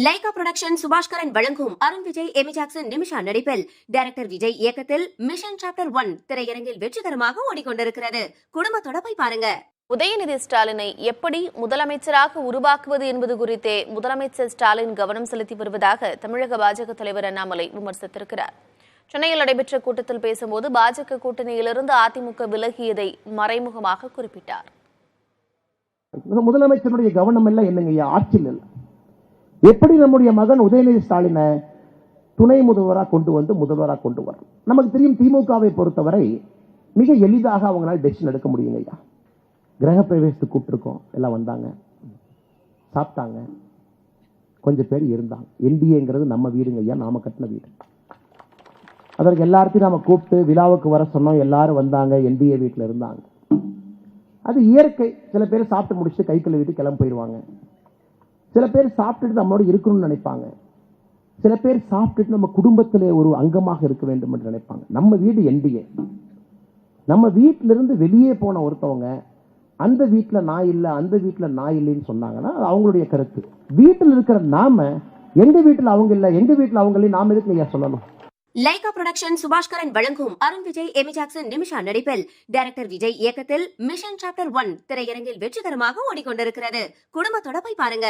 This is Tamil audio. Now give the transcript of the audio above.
லைகா புரொடக்ஷன் சுபாஷ்கரன் வழங்கும் அருண் விஜய், எமி ஜாக்சன், நிமிஷா நடிப்பில் டைரக்டர் விஜய் இயக்கத்தில் மிஷன் சாப்டர் 1 திரையரங்கில் வெற்றிகரமாக ஓடிக்கொண்டிருக்கிறது. குடும்பத்தோட போய் பாருங்க. உதயநிதி ஸ்டாலினை எப்படி முதலமைச்சராக உருவாக்குவது என்பது குறித்தே முதலமைச்சர் ஸ்டாலின் கவனம் செலுத்தி வருவதாக தமிழக பாஜக தலைவர் அண்ணாமலை விமர்சித்திருக்கிறார். சென்னையில் நடைபெற்ற கூட்டத்தில் பேசும்போது பாஜக கூட்டணியிலிருந்து அதிமுக விலகியதை மறைமுகமாக குறிப்பிட்டார். முதலமைச்சருடைய கவனம் எல்லாம் என்னங்க, ஆட்சியில் இல்லை. எப்படி நம்முடைய மகன் உதயநிதி ஸ்டாலினை துணை முதல்வராக கொண்டு வந்து முதல்வராக கொண்டு வர நமக்கு தெரியும். திமுகவை பொறுத்தவரை மிக எளிதாக அவங்களால டெசிஷன் எடுக்க முடியுங்க. ஐயா, கிரக பிரவேசத்துக்கு கூப்பிட்டுருக்கோம், எல்லாம் வந்தாங்க, சாப்பிட்டாங்க, கொஞ்சம் பேர் இருந்தாங்க. என்டிஏங்கிறது நம்ம வீடுங்க ஐயா, நாம கட்டின வீடு. அதற்கு எல்லாத்தையும் நாம கூப்பிட்டு விழாவுக்கு வர சொன்னோம், எல்லாரும் வந்தாங்க, என்டிஏ வீட்டில் இருந்தாங்க. அது இயற்கை. சில பேர் சாப்பிட்டு முடிச்சுட்டு கை கழுவிட்டு கிளம்பி போயிடுவாங்க. சில பேர் சாப்பிட்டுட்டு நம்மளோட இருக்கணும்னு நினைப்பாங்க. சில பேர் சாப்பிட்டுட்டு நம்ம குடும்பத்திலே ஒரு அங்கமாக இருக்க வேண்டும் என்று நினைப்பாங்க. நம்ம வீடு என்டிஏ. நம்ம வீட்டிலிருந்து வெளியே போன ஒருத்தவங்க அந்த வீட்டில் நான் இல்லை, அந்த வீட்டில் நான் இல்லைன்னு சொன்னாங்கன்னா அவங்களுடைய கருத்து. வீட்டில் இருக்கிற நாம எங்க வீட்டில் அவங்க இல்லை, எங்க வீட்டில் அவங்க இல்லை, நாம எதுக்கு ஐயா சொல்லணும்? லைகா புரொடக்ஷன் சுபாஷ்கரன் வழங்கும் அருண் விஜய், எமி ஜாக்சன், நிமிஷா நடிப்பில் டைரக்டர் விஜய் இயக்கத்தில் மிஷன் சாப்டர் 1 திரையரங்கில் வெற்றிகரமாக ஓடிக்கொண்டிருக்கிறது. குடும்பத்தோட போய் பாருங்க.